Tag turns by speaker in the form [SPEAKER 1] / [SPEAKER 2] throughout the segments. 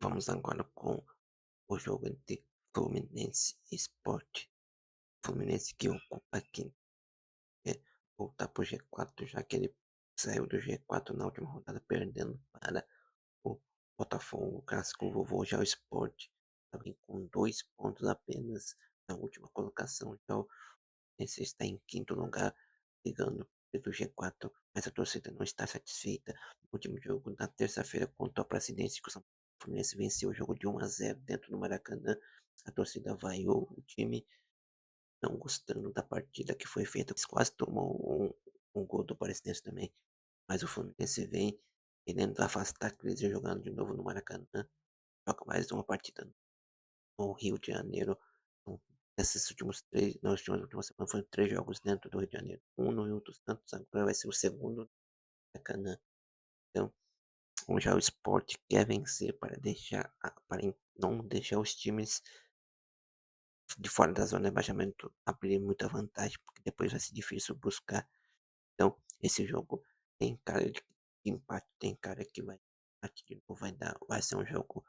[SPEAKER 1] Vamos agora com o jogo entre Fluminense e Sport. Fluminense que ocupa aqui, voltar para o G4, já que ele saiu do G4 na última rodada, perdendo para o Botafogo, o clássico vovô. Já o Sport também com 2 pontos apenas na última colocação. Já o Fluminense está em quinto lugar, brigando pelo G4, mas a torcida não está satisfeita. No último jogo, na terça-feira, contra o Brasiliense, que o Fluminense venceu o jogo de 1-0 dentro do Maracanã. A torcida vaiou o time, não gostando da partida que foi feita. Quase tomou um gol do Brasiliense também. Mas o Fluminense vem querendo afastar a crise, jogando de novo no Maracanã. Joga mais uma partida no Rio de Janeiro. Então, nesses últimos três, nas últimas semanas foram 3 jogos dentro do Rio de Janeiro. Um no Rio dos Santos, agora vai ser o segundo no Maracanã. Então, já o Sport quer vencer para não deixar os times de fora da zona de rebaixamento abrir muita vantagem, porque depois vai ser difícil buscar. Então, esse jogo tem cara de empate, tem cara que vai empate de novo, vai ser um jogo,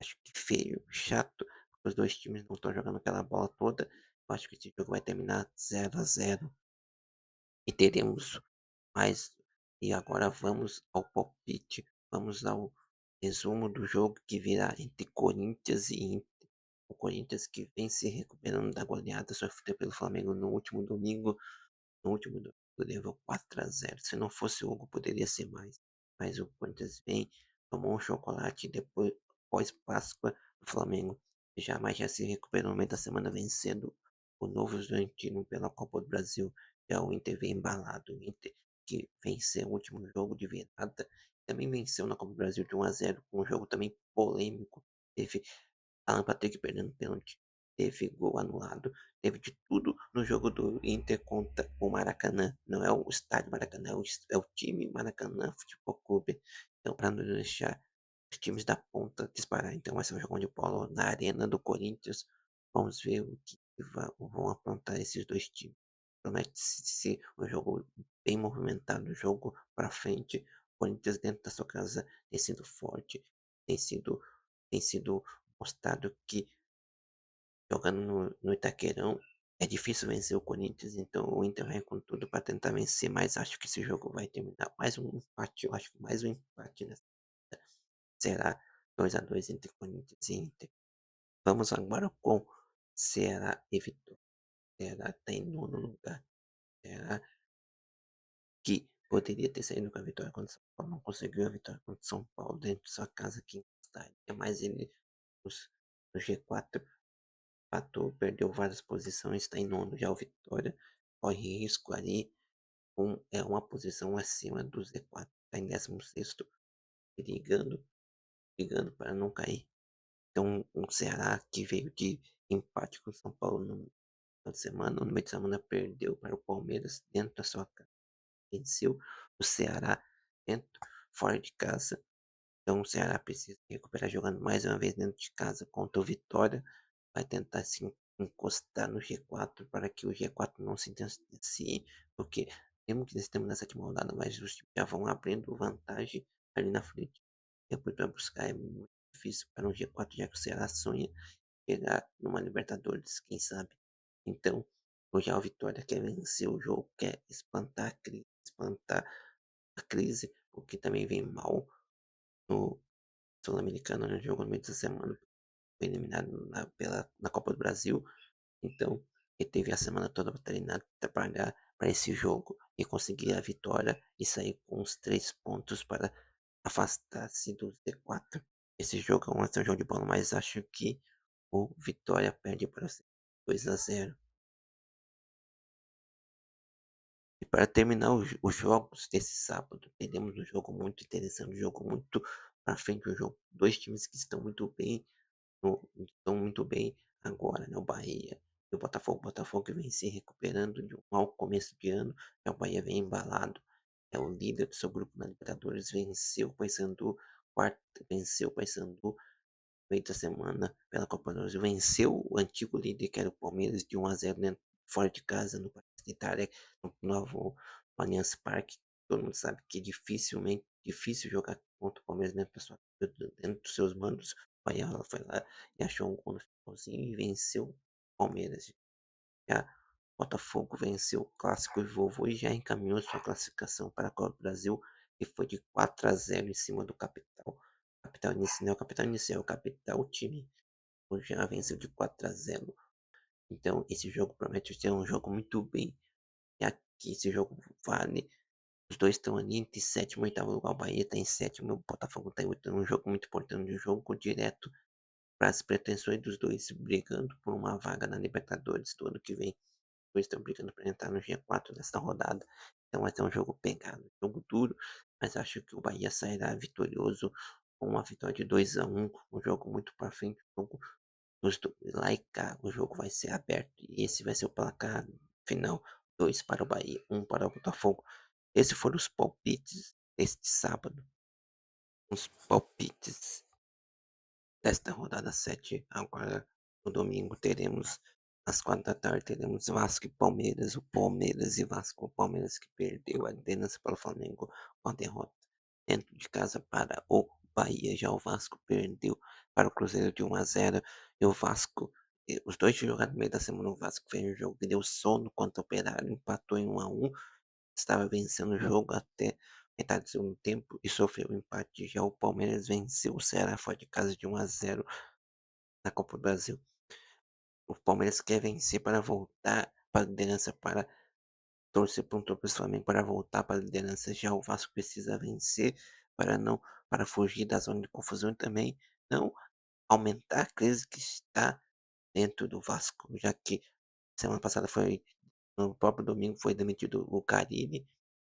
[SPEAKER 1] acho que feio, chato, porque os dois times não estão jogando aquela bola toda. Eu acho que esse jogo vai terminar 0-0 e teremos mais. E agora vamos ao palpite, vamos ao resumo do jogo que virá entre Corinthians e Inter. O Corinthians que vem se recuperando da goleada sofrida pelo Flamengo no último domingo. No último domingo levou 4-0. Se não fosse o Hugo, poderia ser mais. Mas o Corinthians vem, tomou um chocolate depois, pós-Páscoa, do Flamengo. Já se recuperou no meio da semana, vencendo o Novo Horizontino pela Copa do Brasil. Já o Inter vem embalado. O Inter que venceu o último jogo de virada. Também venceu na Copa do Brasil de 1-0, com um jogo também polêmico. Teve Alan Patrick perdendo pênalti, teve gol anulado, teve de tudo no jogo do Inter contra o Maracanã. Não é o estádio Maracanã, é o time Maracanã Futebol Clube. Então, para não deixar os times da ponta disparar, então vai ser um jogão de bola na arena do Corinthians. Vamos ver o que vão aprontar esses dois times. Promete ser um jogo bem movimentado, um jogo para frente. O Corinthians dentro da sua casa tem sido forte, tem sido, tem sido mostrado que jogando no Itaquerão é difícil vencer o Corinthians, então o Inter vai com tudo para tentar vencer, mas acho que esse jogo vai terminar mais um empate, eu acho que mais um empate nessa será 2-2 entre Corinthians e Inter. Vamos agora com Ceará e Vitória. Ceará está em nono lugar. Ceará que poderia ter saído com a vitória contra o São Paulo, não conseguiu a vitória contra o São Paulo dentro de sua casa aqui em estádio. Mas ele nos- no G4 empatou, perdeu várias posições, está em nono. Já o Vitória corre risco ali, é uma posição acima do Z4, está em 16º, brigando, brigando para não cair. Então, um Ceará que veio de empate com o São Paulo no final de semana, no meio de semana perdeu para o Palmeiras dentro da sua casa, venceu o Ceará dentro, fora de casa. Então o Ceará precisa recuperar jogando mais uma vez dentro de casa contra o Vitória. Vai tentar se encostar no G4 para que o G4 não se distancie, porque mesmo que eles estejam na sétima rodada, mas os times já vão abrindo vantagem ali na frente. Depois para buscar é muito difícil para um G4, já que o Ceará sonha chegar numa Libertadores, quem sabe. Então, hoje a Vitória quer vencer o jogo, quer espantar a crise, porque também vem mal no Sul-Americano, né, jogou no meio dessa semana, foi eliminado na Copa do Brasil, então ele teve a semana toda para treinar, trabalhar para esse jogo e conseguir a vitória e sair com os 3 pontos para afastar-se do Z4. Esse jogo vai ser um jogo de bola, mas acho que o Vitória perde para 2-0. E para terminar os jogos desse sábado, teremos um jogo muito interessante, um jogo muito para frente, um jogo, dois times que estão muito bem estão muito bem agora, né? O Bahia e o Botafogo. O Botafogo que vem se recuperando de um mau começo de ano. O Bahia vem embalado. É o líder do seu grupo na Libertadores. Venceu o Paysandu. Quarto, venceu o Paysandu no meio da semana pela Copa do Brasil. Venceu o antigo líder, que era o Palmeiras, de 1-0 dentro, fora de casa, no País de Itália, no novo Allianz Parque. Todo mundo sabe que é difícil jogar contra o Palmeiras dentro dos seus mandos. Bahia ela foi lá e achou um gol no finalzinho e venceu o Palmeiras. Já Botafogo venceu o clássico e Vovô e já encaminhou sua classificação para a Copa do Brasil, que foi de 4-0 em cima do Capital. Capital Inicial, não é o Capital Inicial, é o Capital time. Já venceu de 4-0. Então, esse jogo promete ser um jogo muito bem. E aqui, esse jogo vale. Os dois estão ali entre sétimo e oitavo lugar. O Bahia está em sétimo, o Botafogo está em oitavo. Um jogo muito importante, um jogo direto para as pretensões dos dois brigando por uma vaga na Libertadores do ano que vem. Os dois estão brigando para entrar no G4 nesta rodada. Então vai ser um jogo pegado, um jogo duro, mas acho que o Bahia sairá vitorioso com uma vitória de 2-1, um jogo muito para frente, um jogo lá e cá, o jogo vai ser aberto e esse vai ser o placar final, 2 para o Bahia, um para o Botafogo. Esses foram os palpites deste sábado, os palpites desta rodada 7. Agora, no domingo, teremos, às 4 da tarde, teremos Vasco e Palmeiras. O Palmeiras e Vasco. O Palmeiras que perdeu a liderança para o Flamengo com a derrota dentro de casa para o Bahia. Já o Vasco perdeu para o Cruzeiro de 1-0. E o Vasco, os dois jogaram no meio da semana. O Vasco fez um jogo que deu sono contra o Operário, empatou em 1-1. Estava vencendo o jogo até metade do segundo tempo e sofreu um empate. Já o Palmeiras venceu o Ceará fora de casa de 1-0 na Copa do Brasil. O Palmeiras quer vencer para voltar para a liderança, para torcer para um tropeço do Flamengo para voltar para a liderança. Já o Vasco precisa vencer para não para fugir da zona de confusão e também não aumentar a crise que está dentro do Vasco, já que semana passada foi no próprio domingo foi demitido o Carille,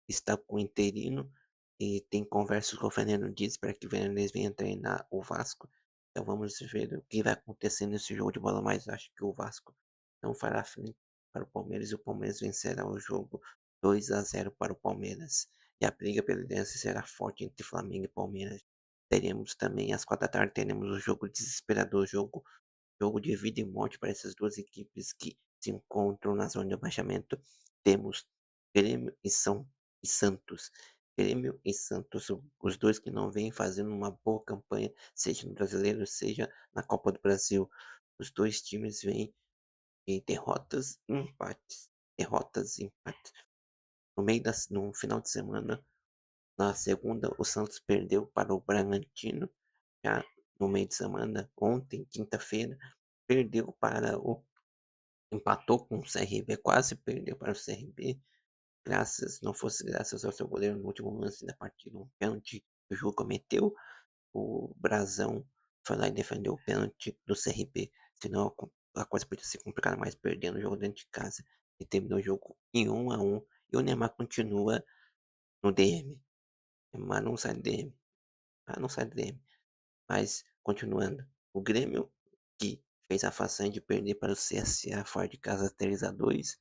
[SPEAKER 1] está com o interino e tem conversas com o Fernando Diniz para que o Fernando Diniz venha treinar o Vasco. Então vamos ver o que vai acontecer nesse jogo de bola, mas acho que o Vasco não fará frente para o Palmeiras e o Palmeiras vencerá o jogo 2-0 para o Palmeiras. E a briga pela liderança será forte entre Flamengo e Palmeiras. Teremos também às 4 da tarde, teremos o jogo desesperador, jogo de vida e morte para essas duas equipes que se encontram na zona de abaixamento. Temos Grêmio e Santos. Grêmio e Santos, os dois que não vêm fazendo uma boa campanha, seja no Brasileiro, seja na Copa do Brasil. Os dois times vêm em derrotas e empates. Derrotas e empates. No final de semana, na segunda, o Santos perdeu para o Bragantino. Já no meio de semana, ontem, quinta-feira, perdeu para o empatou com o CRB, quase perdeu para o CRB, não fosse graças ao seu goleiro no último lance da partida, um pênalti que o Ju cometeu, o Brasão foi lá e defendeu o pênalti do CRB, senão a coisa podia ser complicada mais perdendo o jogo dentro de casa, e terminou o jogo em 1-1, e o Neymar continua no DM, Neymar não sai do DM, não sai do DM. Mas, continuando, o Grêmio, que fez a façanha de perder para o CSA fora de casa 3-2,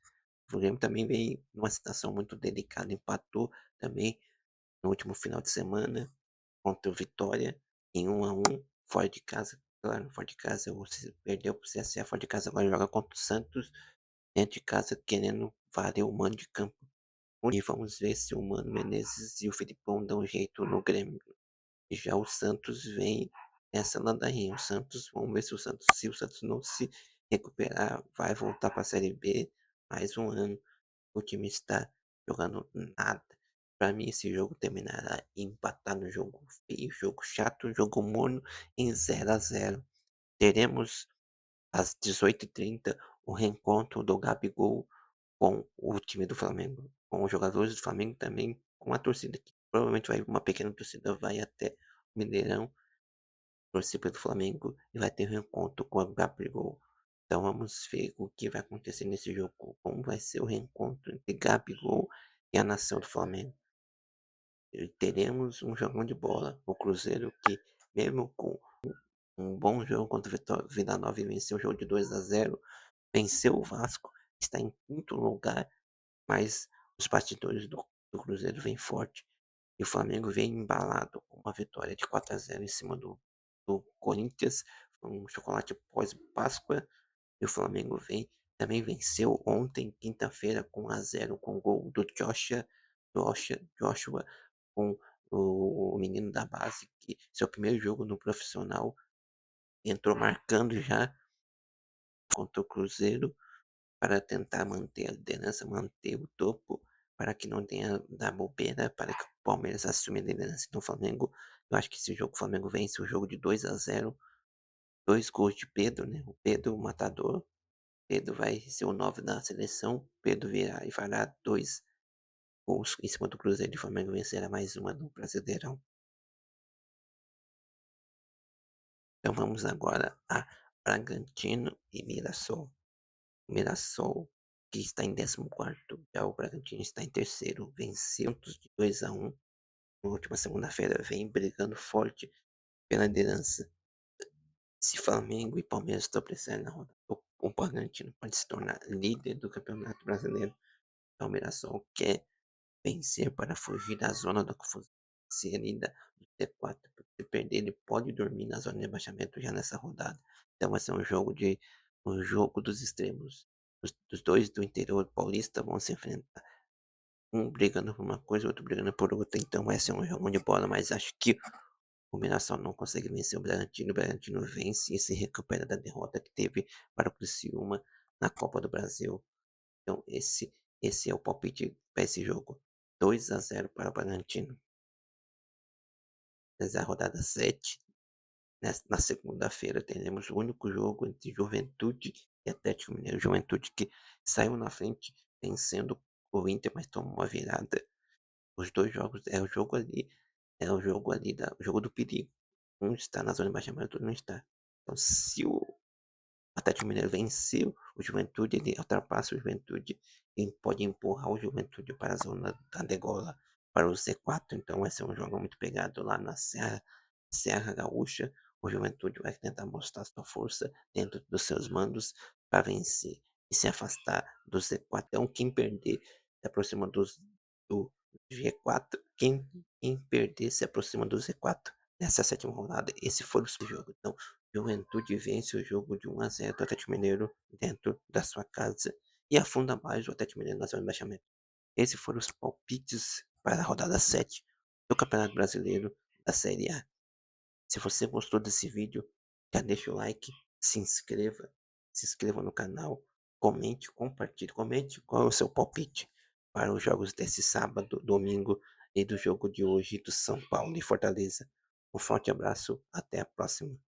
[SPEAKER 1] o Grêmio também veio numa situação muito delicada, empatou também no último final de semana contra o Vitória em 1-1 fora de casa. Claro, fora de casa, você perdeu para o CSA fora de casa, agora joga contra o Santos dentro de casa, querendo valer o mando de campo. E vamos ver se o Mano Menezes e o Filipão dão um jeito no Grêmio. E já o Santos vem nessa ladainha. O Santos, vamos ver se o Santos não se recuperar, vai voltar para a Série B mais um ano. O time está jogando nada. Para mim, esse jogo terminará empatado, jogo feio, jogo chato, jogo morno em 0-0. Teremos às 18h30 o reencontro do Gabigol com o time do Flamengo, com os jogadores do Flamengo também, com a torcida que provavelmente vai uma pequena torcida vai até o Mineirão torcer pelo Flamengo e vai ter um reencontro com o Gabigol. Então vamos ver o que vai acontecer nesse jogo, como vai ser o reencontro entre Gabigol e a nação do Flamengo. E teremos um jogão de bola, o Cruzeiro que mesmo com um bom jogo contra o Vila Nova e venceu o jogo de 2-0, venceu o Vasco, está em quinto lugar, mas os bastidores do Cruzeiro vêm forte e o Flamengo vem embalado com uma vitória de 4-0 em cima do Corinthians, um chocolate pós-Páscoa, e o Flamengo também venceu ontem, quinta-feira, com 1-0 com o gol do Joshua com o menino da base, que seu primeiro jogo no profissional entrou marcando já contra o Cruzeiro para tentar manter a liderança, manter o topo, para que não tenha da bobeira, para que o Palmeiras assuma a liderança do Flamengo. Eu acho que esse jogo o Flamengo vence o jogo de 2-0, 2 gols de Pedro, né, o Pedro, o matador. Pedro vai ser o 9 da seleção, Pedro virá e fará 2 gols em cima do Cruzeiro e o Flamengo vencerá mais uma no Brasileirão. Então vamos agora a Bragantino e Mirassol. O Mirassol, que está em 14º, já o Bragantino está em terceiro, venceu de 2-1 na última segunda-feira, vem brigando forte pela liderança. Se Flamengo e Palmeiras tropeçarem na rodada, o Bragantino pode se tornar líder do Campeonato Brasileiro. Então o Mirassol quer vencer para fugir da zona da confusão, ser ainda do T4, porque se perder ele pode dormir na zona de rebaixamento já nessa rodada. Então vai ser um jogo dos extremos. Os dois do interior paulista vão se enfrentar, um brigando por uma coisa, outro brigando por outra, então vai ser um jogo de bola, mas acho que o Mirassol não consegue vencer o Bragantino vence e se recupera da derrota que teve para o Criciúma na Copa do Brasil. Então esse é o palpite para esse jogo, 2-0 para o Bragantino. Nessa rodada 7, na segunda-feira, teremos o único jogo entre Juventude e Atlético Mineiro. Juventude que saiu na frente vencendo o Inter, mas tomou uma virada. Os 2 jogos o jogo do perigo. Um está na zona de rebaixamento, outro não está. Então se o Atlético Mineiro venceu o Juventude, ele ultrapassa o Juventude e pode empurrar o Juventude para a zona da degola, para o C4. Então vai ser um jogo muito pegado lá na Serra Gaúcha. O Juventude vai tentar mostrar sua força dentro dos seus mandos para vencer e se afastar do Z4. Então quem perder se aproxima do G4. Quem perder se aproxima do Z4 nessa sétima rodada. Esse foi o seu jogo. Então Juventude vence o jogo de 1-0 do Atlético Mineiro dentro da sua casa e afunda mais o Atlético Mineiro na zona de rebaixamento. Esses foram os palpites para a rodada 7 do Campeonato Brasileiro da Série A. Se você gostou desse vídeo, já deixa o like, se inscreva no canal, comente, compartilhe, comente qual é o seu palpite para os jogos desse sábado, domingo e do jogo de hoje do São Paulo e Fortaleza. Um forte abraço, até a próxima.